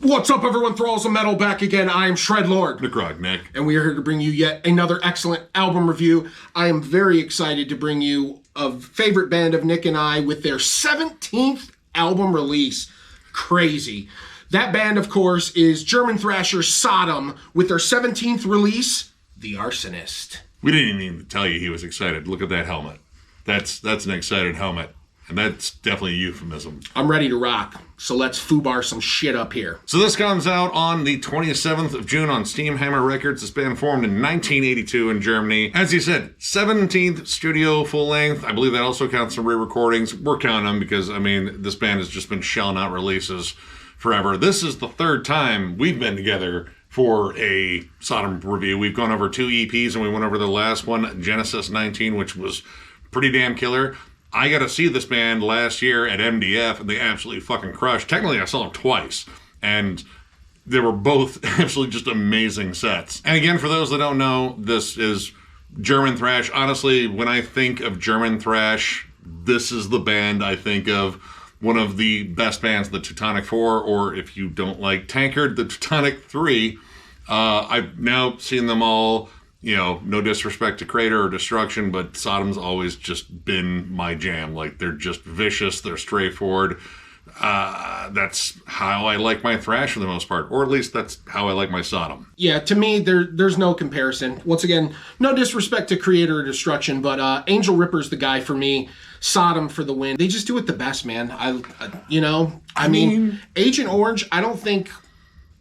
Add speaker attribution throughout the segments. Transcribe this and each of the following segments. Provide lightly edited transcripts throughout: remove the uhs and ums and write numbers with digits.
Speaker 1: What's up, everyone? Thralls of Metal back again. I am Shredlord.
Speaker 2: Necrotic Nick.
Speaker 1: And we are here to bring you yet another excellent album review. I am very excited to bring you a favorite band of Nick and I with their 17th album release. Crazy. That band, of course, is German thrasher Sodom with their 17th release, The Arsonist.
Speaker 2: We didn't even tell you he was excited. Look at that helmet. That's an excited helmet. And that's definitely a euphemism.
Speaker 1: I'm ready to rock, so let's foobar some shit up here.
Speaker 2: So this comes out on the 27th of June on Steamhammer Records. This band formed in 1982 in Germany. As you said, 17th studio full length. I believe that also counts some re-recordings. We're counting them because, I mean, this band has just been shelling out releases forever. This is the third time we've been together for a Sodom review. We've gone over 2 EPs and we went over the last one, Genesis 19, which was pretty damn killer. I got to see this band last year at MDF, and they absolutely fucking crushed. Technically, I saw them twice, and they were both absolutely just amazing sets. And again, for those that don't know, this is German thrash. Honestly, when I think of German thrash, this is the band I think of. One of the best bands, the Teutonic 4, or if you don't like Tankard, the Teutonic 3. I've now seen them all. You know, no disrespect to Crater or Destruction, but Sodom's always just been my jam. Like, they're just vicious, they're straightforward. That's how I like my thrash for the most part, or at least that's how I like my Sodom.
Speaker 1: Yeah, to me, there's no comparison. Once again, no disrespect to Creator or Destruction, but Angel Ripper's the guy for me. Sodom for the win. They just do it the best, man. I mean, Agent Orange, I don't think...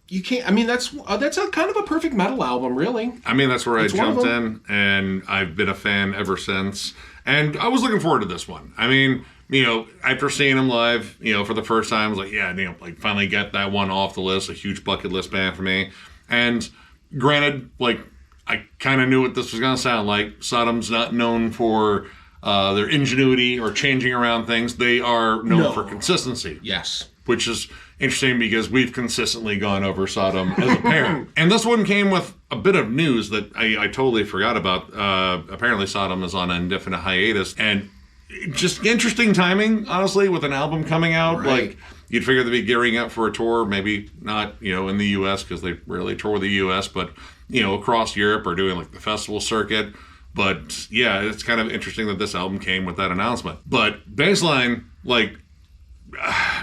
Speaker 1: You can't, I mean, that's a kind of a perfect metal album, really.
Speaker 2: I mean, that's where I jumped in, and I've been a fan ever since. And I was looking forward to this one. I mean, you know, after seeing them live, you know, for the first time, I was like, yeah, you know, like, finally get that one off the list, a huge bucket list band for me. And granted, like, I kind of knew what this was going to sound like. Sodom's not known for their ingenuity or changing around things. They are known for consistency.
Speaker 1: Yes.
Speaker 2: Which is interesting because we've consistently gone over Sodom as a pair. And this one came with a bit of news that I totally forgot about. Apparently Sodom is on indefinite hiatus. And just interesting timing, honestly, with an album coming out.
Speaker 1: Right.
Speaker 2: Like, you'd figure they'd be gearing up for a tour, maybe not, you know, in the U.S. because they rarely tour the U.S., but, you know, across Europe or doing, like, the festival circuit. But, yeah, it's kind of interesting that this album came with that announcement. But baseline, like...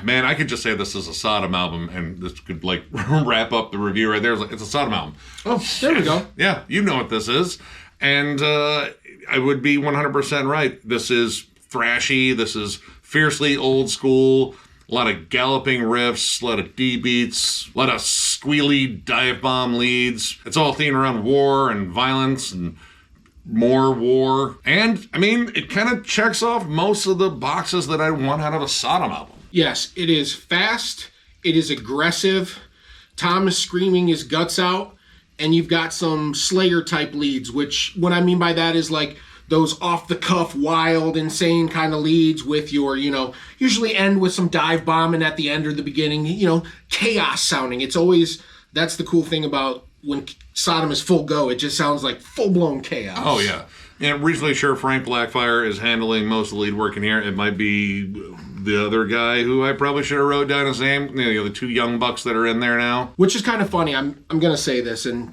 Speaker 2: Man, I could just say this is a Sodom album, and this could, like, wrap up the review right there. It's a Sodom album.
Speaker 1: Oh, there we go.
Speaker 2: Yeah, you know what this is. And I would be 100% right. This is thrashy. This is fiercely old school. A lot of galloping riffs, a lot of D-beats, a lot of squealy dive bomb leads. It's all themed around war and violence and more war. And, I mean, it kind of checks off most of the boxes that I want out of a Sodom album.
Speaker 1: Yes, it is fast, it is aggressive, Tom is screaming his guts out, and you've got some Slayer-type leads, which, what I mean by that is, like, those off-the-cuff, wild, insane kind of leads with your, you know, usually end with some dive bombing at the end or the beginning, you know, chaos sounding. It's always, that's the cool thing about when Sodom is full go, it just sounds like full-blown chaos.
Speaker 2: Oh, yeah. And I'm reasonably sure Frank Blackfire is handling most of the lead work in here. It might be the other guy who I probably should have wrote down his name. You know, the 2 young bucks that are in there now.
Speaker 1: Which is kind of funny. I'm going to say this, and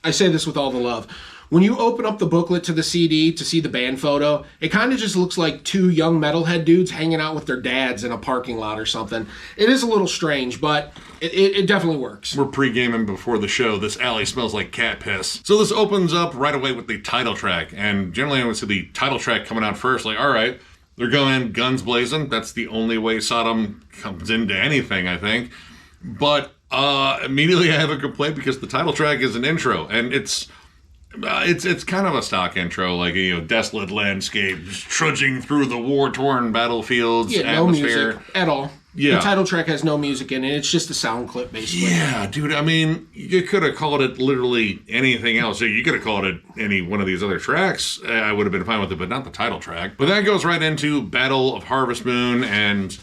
Speaker 1: I say this with all the love. When you open up the booklet to the CD to see the band photo, it kind of just looks like 2 young metalhead dudes hanging out with their dads in a parking lot or something. It is a little strange, but it definitely works.
Speaker 2: We're pre-gaming before the show. This alley smells like cat piss. So this opens up right away with the title track. And generally I would see the title track coming out first. Like, all right, they're going guns blazing. That's the only way Sodom comes into anything, I think. But immediately I have a complaint because the title track is an intro. And it's kind of a stock intro, like, you know, desolate landscape, just trudging through the war-torn battlefields,
Speaker 1: yeah,
Speaker 2: atmosphere.
Speaker 1: No music at all.
Speaker 2: Yeah.
Speaker 1: The title track has no music in it. It's just a sound clip, basically.
Speaker 2: Yeah, dude, I mean, you could have called it literally anything else. You could have called it any one of these other tracks. I would have been fine with it, but not the title track. But that goes right into Battle of Harvest Moon and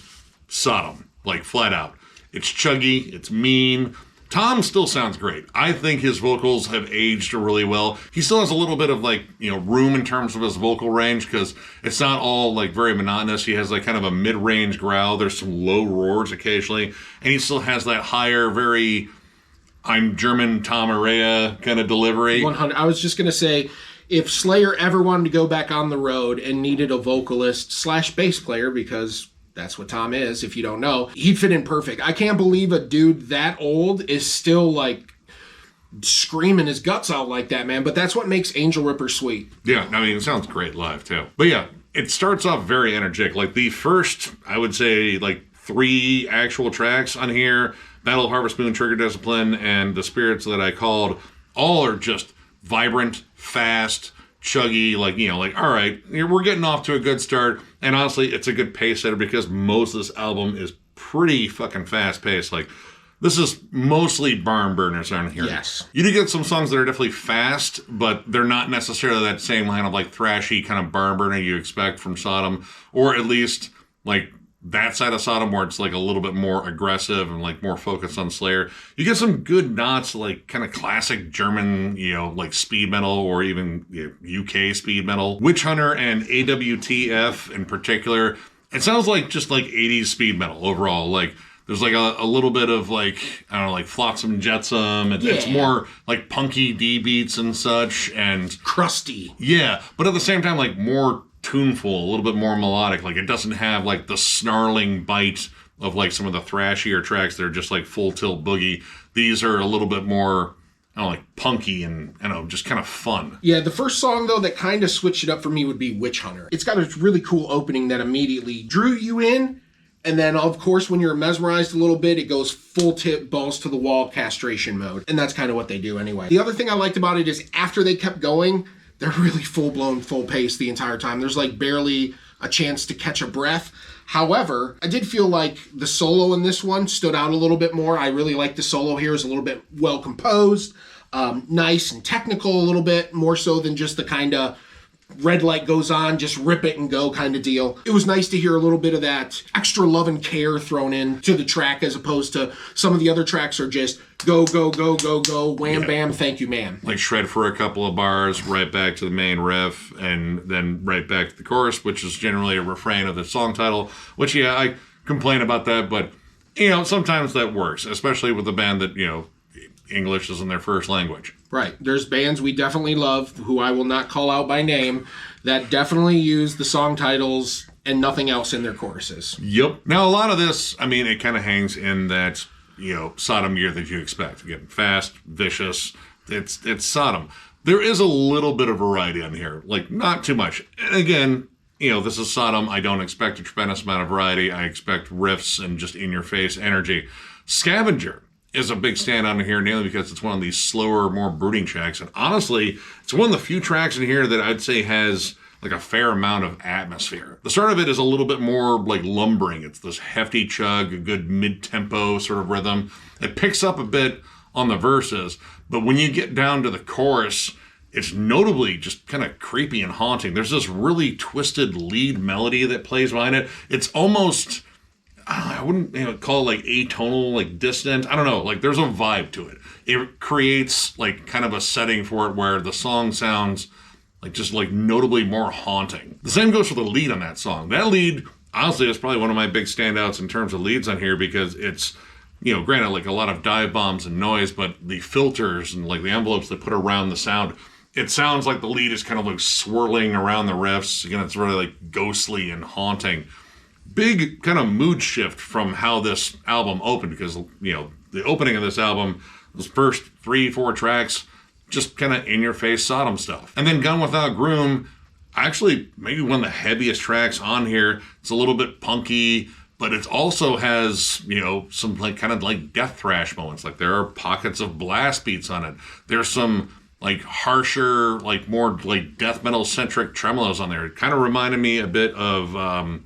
Speaker 2: Sodom, like, flat out. It's chuggy, it's mean. Tom still sounds great. I think his vocals have aged really well. He still has a little bit of room in terms of his vocal range because it's not all very monotonous. He has kind of a mid-range growl. There's some low roars occasionally, and he still has that higher, very I'm German Tom Araya kind of delivery.
Speaker 1: 100. I was just gonna say, if Slayer ever wanted to go back on the road and needed a vocalist / bass player, because that's what Tom is, if you don't know, he'd fit in perfect. I can't believe a dude that old is still screaming his guts out like that, man. But that's what makes Angel Ripper sweet.
Speaker 2: Yeah, I mean, it sounds great live too. But yeah, it starts off very energetic. The first, I would say, 3 actual tracks on here, Battle of Harvest Moon, Trigger Discipline, and The Spirits That I Called, all are just vibrant, fast, chuggy, all right, we're getting off to a good start. And honestly, it's a good pace setter because most of this album is pretty fucking fast paced. This is mostly barn burners on here.
Speaker 1: Yes.
Speaker 2: You do get some songs that are definitely fast, but they're not necessarily that same line of thrashy kind of barn burner you expect from Sodom, or at least that side of Sodom where it's a little bit more aggressive and more focused on Slayer. You get some good nods kind of classic German, speed metal or even UK speed metal. Witch Hunter and AWTF in particular, it sounds just 80s speed metal overall. There's a little bit of I don't know, Flotsam Jetsam. It's more punky D beats and such and
Speaker 1: crusty.
Speaker 2: Yeah, but at the same time more tuneful, a little bit more melodic. It doesn't have the snarling bite of some of the thrashier tracks that are just full tilt boogie. These are a little bit more punky and just kind of fun.
Speaker 1: Yeah, the first song though that kind of switched it up for me would be Witch Hunter. It's got a really cool opening that immediately drew you in, and then of course when you're mesmerized a little bit, it goes full tip balls to the wall castration mode, and that's kind of what they do anyway. The other thing I liked about it is after they kept going, they're really full-blown, full-pace the entire time. There's barely a chance to catch a breath. However, I did feel the solo in this one stood out a little bit more. I really like the solo here. It's a little bit well-composed, nice and technical a little bit, more so than just the kind of red light goes on, just rip it and go kind of deal. It was nice to hear a little bit of that extra love and care thrown in to the track as opposed to some of the other tracks are just go, go, go, go, go, wham, bam, thank you, ma'am.
Speaker 2: Shred for a couple of bars, right back to the main riff, and then right back to the chorus, which is generally a refrain of the song title, which, I complain about that, but, sometimes that works, especially with a band that, English isn't their first language.
Speaker 1: Right. There's bands we definitely love, who I will not call out by name, that definitely use the song titles and nothing else in their choruses.
Speaker 2: Yep. Now, a lot of this, it kind of hangs in that, Sodom gear that you expect. Again, fast, vicious. It's Sodom. There is a little bit of variety on here. Not too much. And again, this is Sodom. I don't expect a tremendous amount of variety. I expect riffs and just in-your-face energy. Scavenger is a big standout in here, mainly because it's one of these slower, more brooding tracks. And honestly, it's one of the few tracks in here that I'd say has a fair amount of atmosphere. The start of it is a little bit more lumbering. It's this hefty chug, a good mid-tempo sort of rhythm. It picks up a bit on the verses, but when you get down to the chorus, it's notably just kind of creepy and haunting. There's this really twisted lead melody that plays behind it. It's almost, I wouldn't call it atonal, distant. I don't know. There's a vibe to it. It creates kind of a setting for it where the song sounds just notably more haunting. The same goes for the lead on that song. That lead, honestly, is probably one of my big standouts in terms of leads on here because it's, granted, a lot of dive bombs and noise, but the filters and the envelopes they put around the sound, it sounds like the lead is kind of swirling around the riffs. Again, it's really ghostly and haunting. Big kind of mood shift from how this album opened because, the opening of this album, those first 3-4 tracks, just kind of in-your-face Sodom stuff. And then Gun Without Groom, actually maybe one of the heaviest tracks on here. It's a little bit punky, but it also has, some kind of death thrash moments. There are pockets of blast beats on it. There's some harsher, more death metal centric tremolos on there. It kind of reminded me a bit of a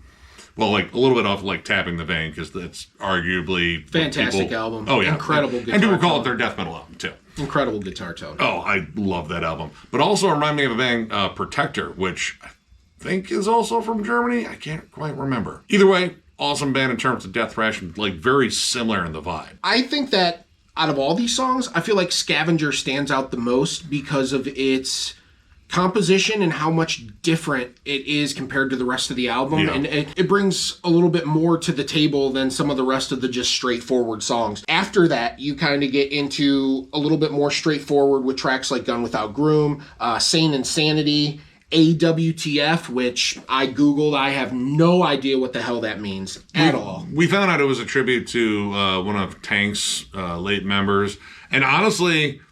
Speaker 2: little bit off Tapping the Vein because that's arguably
Speaker 1: fantastic album.
Speaker 2: Oh yeah,
Speaker 1: incredible guitar.
Speaker 2: And people call it their death metal album too.
Speaker 1: Incredible guitar tone.
Speaker 2: Oh, I love that album. But also remind me of a band, Protector, which I think is also from Germany. I can't quite remember. Either way, awesome band in terms of death thrash, very similar in the vibe.
Speaker 1: I think that out of all these songs, I feel like Scavenger stands out the most because of its composition and how much different it is compared to the rest of the album.
Speaker 2: Yeah.
Speaker 1: And it brings a little bit more to the table than some of the rest of the just straightforward songs. After that, you kind of get into a little bit more straightforward with tracks like Gun Without Groom, Sane Insanity, AWTF, which I Googled. I have no idea what the hell that means at all.
Speaker 2: We found out it was a tribute to one of Tank's late members. And honestly,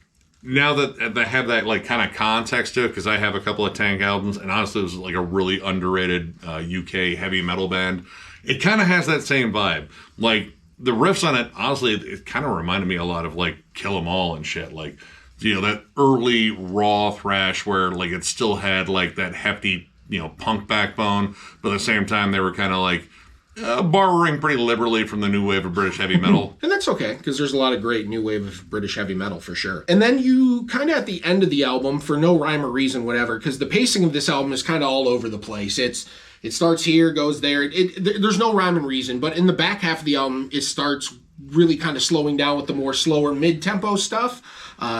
Speaker 2: now that they have that like kind of context to it, because I have a couple of Tank albums, and honestly it was like a really underrated UK heavy metal band, it kind of has that same vibe. Like the riffs on it, honestly, it kind of reminded me a lot of like Kill 'Em All and shit. Like, you know, that early raw thrash where like it still had like that hefty, you know, punk backbone, but at the same time they were kind of like borrowing pretty liberally from the new wave of British heavy metal.
Speaker 1: And that's okay, because there's a lot of great new wave of British heavy metal for sure. And then you kind of at the end of the album, for no rhyme or reason, whatever, because the pacing of this album is kind of all over the place. It starts here, goes there. There's no rhyme and reason, but in the back half of the album, it starts really kind of slowing down with the more slower mid-tempo stuff.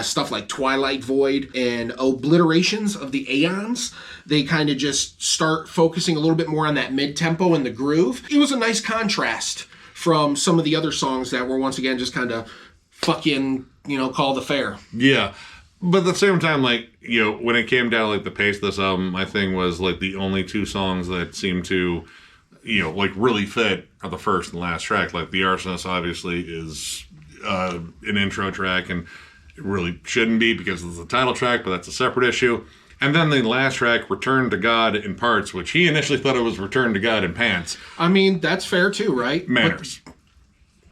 Speaker 1: Stuff like Twilight Void and Obliterations of the Aeons. They kind of just start focusing a little bit more on that mid-tempo and the groove. It was a nice contrast from some of the other songs that were once again just kind of fucking, you know, call the fair.
Speaker 2: Yeah. But at the same time, like, you know, when it came down to like the pace of this album, my thing was like the only two songs that seemed to, you know, like really fit are the first and last track. Like the Arsonist obviously is an intro track, and it really shouldn't be because it's the title track, but that's a separate issue. And then the last track, Return to God in Parts, which he initially thought it was Return to God in Pants.
Speaker 1: I mean, that's fair too, right?
Speaker 2: Manners.
Speaker 1: But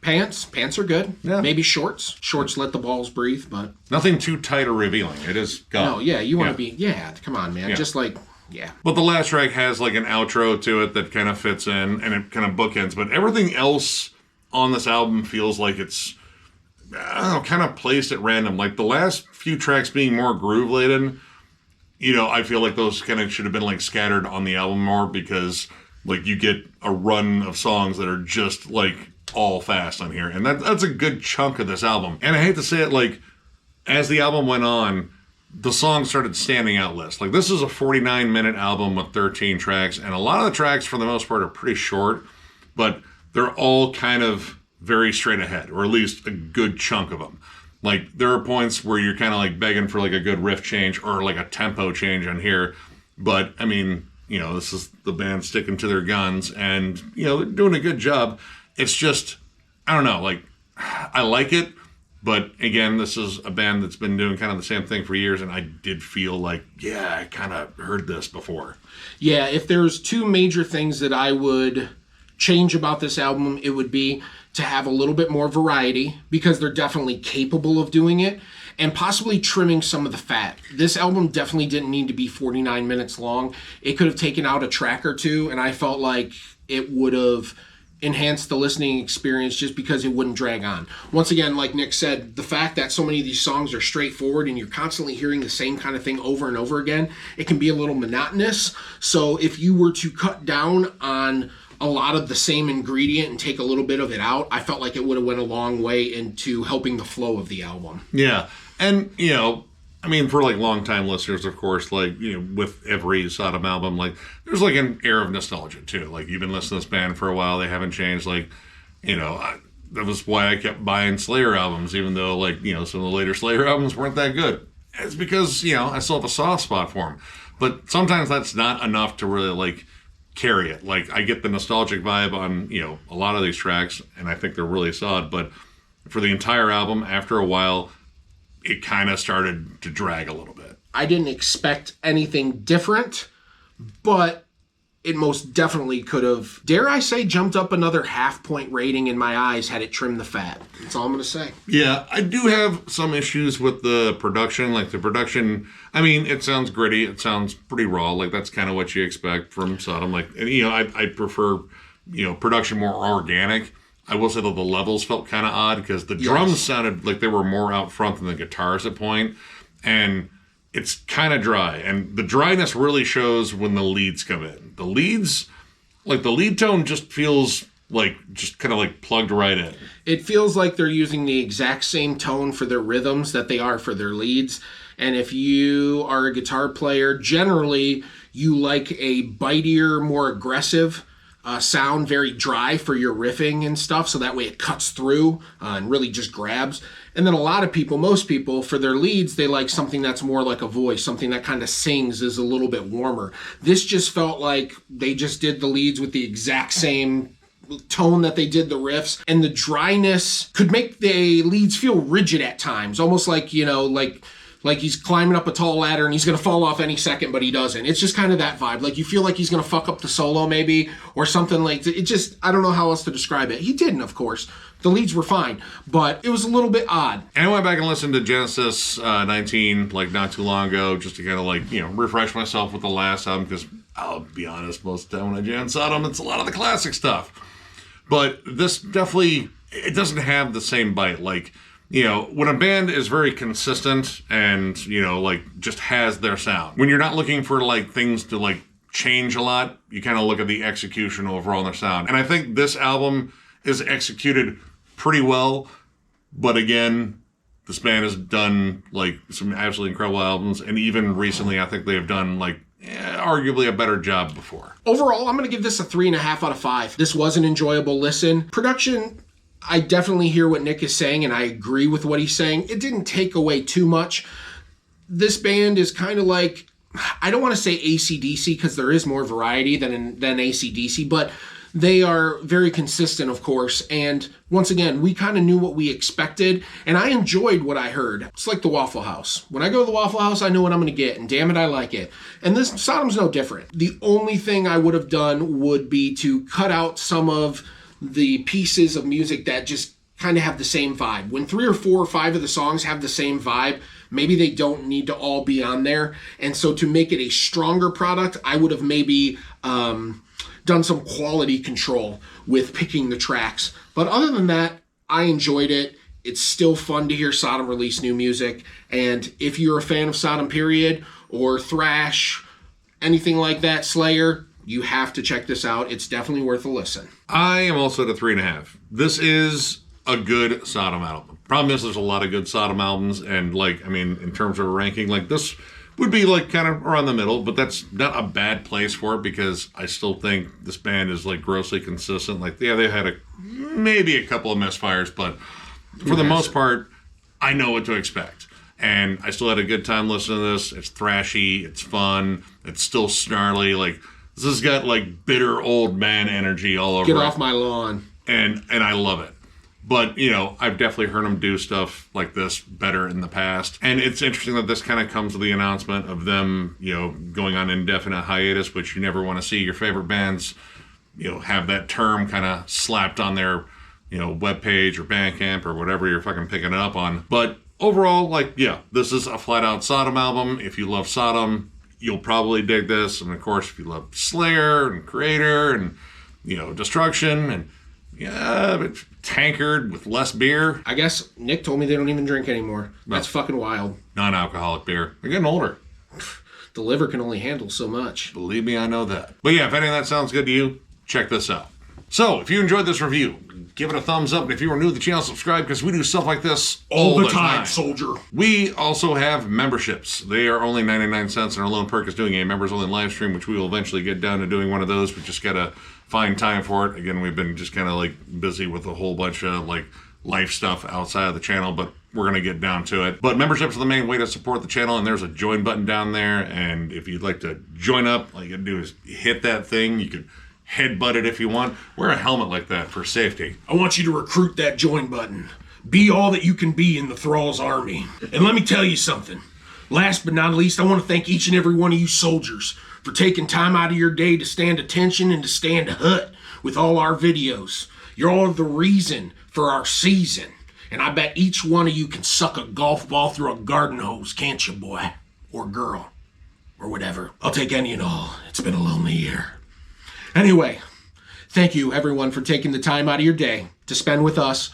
Speaker 1: pants are good.
Speaker 2: Yeah.
Speaker 1: Maybe shorts. Shorts let the balls breathe, but
Speaker 2: Nothing too tight or revealing. It is God.
Speaker 1: no, yeah, you want to be, come on, man.
Speaker 2: Yeah.
Speaker 1: Just like, yeah.
Speaker 2: But the last track has like an outro to it that kind of fits in, and it kind of bookends. But everything else on this album feels like it's, I don't know, kind of placed at random. Like the last few tracks being more groove laden, you know, I feel like those kind of should have been like scattered on the album more, because like you get a run of songs that are just like all fast on here. And that's a good chunk of this album. And I hate to say it, like as the album went on, the songs started standing out less. Like this is a 49-minute album with 13 tracks, and a lot of the tracks for the most part are pretty short, but they're all kind of very straight ahead, or at least a good chunk of them. Like there are points where you're kind of like begging for like a good riff change or like a tempo change on here, but I mean, you know, this is the band sticking to their guns, and you know, they're doing a good job. It's just, I don't know, like I like it, but again, this is a band that's been doing kind of the same thing for years, and I did feel like, yeah, I kind of heard this before.
Speaker 1: Yeah, if there's two major things that I would change about this album, it would be to have a little bit more variety, because they're definitely capable of doing it, and possibly trimming some of the fat. This album definitely didn't need to be 49 minutes long. It could have taken out a track or two, and I felt like it would have enhanced the listening experience just because it wouldn't drag on. Once again, like Nick said, the fact that so many of these songs are straightforward and you're constantly hearing the same kind of thing over and over again, it can be a little monotonous. So if you were to cut down on a lot of the same ingredient and take a little bit of it out, I felt like it would have went a long way into helping the flow of the album.
Speaker 2: Yeah. And, you know, I mean, for like longtime listeners, of course, like, you know, with every Sodom album, like there's like an air of nostalgia too. Like you've been listening to this band for a while, they haven't changed. Like, you know, that was why I kept buying Slayer albums, even though like, you know, some of the later Slayer albums weren't that good. It's because, you know, I still have a soft spot for them. But sometimes that's not enough to really like carry it. Like I get the nostalgic vibe on, you know, a lot of these tracks, and I think they're really solid. But for the entire album, after a while, it kind of started to drag a little bit.
Speaker 1: I didn't expect anything different, but it most definitely could have, dare I say, jumped up another half-point rating in my eyes had it trimmed the fat. That's all I'm going to say.
Speaker 2: Yeah, I do have some issues with the production. Like the production, I mean, it sounds gritty. It sounds pretty raw. Like that's kind of what you expect from Sodom. Like, and, you know, I prefer, you know, production more organic. I will say that the levels felt kind of odd because the drums sounded like they were more out front than the guitars at point, and it's kind of dry. And the dryness really shows when the leads come in. The leads, like the lead tone just feels like just kind of like plugged right in.
Speaker 1: It feels like they're using the exact same tone for their rhythms that they are for their leads. And if you are a guitar player, generally you like a bitier, more aggressive sound, very dry for your riffing and stuff, so that way it cuts through and really just grabs. And then a lot of people, most people, for their leads, they like something that's more like a voice, something that kind of sings, is a little bit warmer. This just felt like they just did the leads with the exact same tone that they did the riffs, and the dryness could make the leads feel rigid at times, almost like, you know, like he's climbing up a tall ladder and he's going to fall off any second, but he doesn't. It's just kind of that vibe. Like you feel like he's going to fuck up the solo maybe, or something like that. It just, I don't know how else to describe it. He didn't, of course. The leads were fine, but it was a little bit odd.
Speaker 2: And I went back and listened to Genesis 19 like not too long ago, just to kind of like, you know, refresh myself with the last album, because I'll be honest, most of the time when I jam Sodom, it's a lot of the classic stuff. But this definitely, it doesn't have the same bite. Like, you know, when a band is very consistent and, you know, like just has their sound, when you're not looking for like things to like change a lot, you kind of look at the execution overall in their sound. And I think this album is executed pretty well. But again, this band has done like some absolutely incredible albums. And even recently, I think they have done like arguably a better job before.
Speaker 1: Overall, I'm going to give this a 3.5 out of 5. This was an enjoyable listen. Production, I definitely hear what Nick is saying, and I agree with what he's saying. It didn't take away too much. This band is kind of like, I don't want to say AC/DC, because there is more variety than AC/DC, but they are very consistent, of course. And once again, we kind of knew what we expected, and I enjoyed what I heard. It's like the Waffle House. When I go to the Waffle House, I know what I'm going to get, and damn it, I like it. And this Sodom's no different. The only thing I would have done would be to cut out some of the pieces of music that just kind of have the same vibe. When 3 or 4 or 5 of the songs have the same vibe, maybe they don't need to all be on there. And so to make it a stronger product, I would have maybe done some quality control with picking the tracks. But other than that, I enjoyed it. It's still fun to hear Sodom release new music. And if you're a fan of Sodom period or thrash, anything like that, Slayer, you have to check this out. It's definitely worth a listen.
Speaker 2: I am also at a 3.5. This is a good Sodom album. Problem is, there's a lot of good Sodom albums, and like, I mean, in terms of a ranking, like this would be like kind of around the middle, but that's not a bad place for it, because I still think this band is like grossly consistent. Like, yeah, they've had maybe a couple of misfires, but for the most part, I know what to expect. And I still had a good time listening to this. It's thrashy, it's fun, it's still snarly, like, this has got like bitter old man energy all over.
Speaker 1: Get off my lawn.
Speaker 2: And I love it. But, you know, I've definitely heard them do stuff like this better in the past. And it's interesting that this kind of comes with the announcement of them, you know, going on indefinite hiatus, which you never want to see your favorite bands, you know, have that term kind of slapped on their, you know, webpage or Bandcamp or whatever you're fucking picking it up on. But overall, like, yeah, this is a flat out Sodom album. If you love Sodom, you'll probably dig this. And of course, if you love Slayer and Creator and, you know, Destruction and, yeah, but tankard with less beer.
Speaker 1: I guess Nick told me they don't even drink anymore. That's fucking wild.
Speaker 2: Non-alcoholic beer. They're getting older.
Speaker 1: The liver can only handle so much.
Speaker 2: Believe me, I know that. But yeah, if any of that sounds good to you, check this out. So, if you enjoyed this review, give it a thumbs up. And if you are new to the channel, subscribe, because we do stuff like this all the time,
Speaker 1: soldier.
Speaker 2: We also have memberships. They are only 99 cents, and our lone perk is doing a members-only live stream, which we will eventually get down to doing one of those. We just got to find time for it. Again, we've been just kind of like busy with a whole bunch of like life stuff outside of the channel, but we're going to get down to it. But memberships are the main way to support the channel, and there's a join button down there. And if you'd like to join up, all you got to do is hit that thing. You can headbutt it if you want. Wear a helmet like that for safety.
Speaker 1: I want you to recruit that join button. Be all that you can be in the Thralls army. And let me tell you something. Last but not least, I want to thank each and every one of you soldiers for taking time out of your day to stand attention and to stand hut with all our videos. You're all the reason for our season. And I bet each one of you can suck a golf ball through a garden hose, can't you, boy? Or girl. Or whatever. I'll take any and all. It's been a lonely year. Anyway, thank you everyone for taking the time out of your day to spend with us.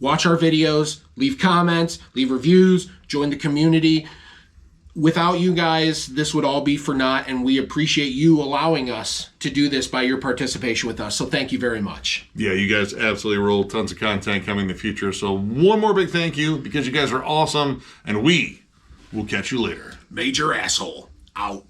Speaker 1: Watch our videos, leave comments, leave reviews, join the community. without you guys, this would all be for naught, and we appreciate you allowing us to do this by your participation with us. So thank you very much.
Speaker 2: Yeah, you guys absolutely roll. Tons of content coming in the future. So one more big thank you, because you guys are awesome, and we will catch you later.
Speaker 1: Major asshole out.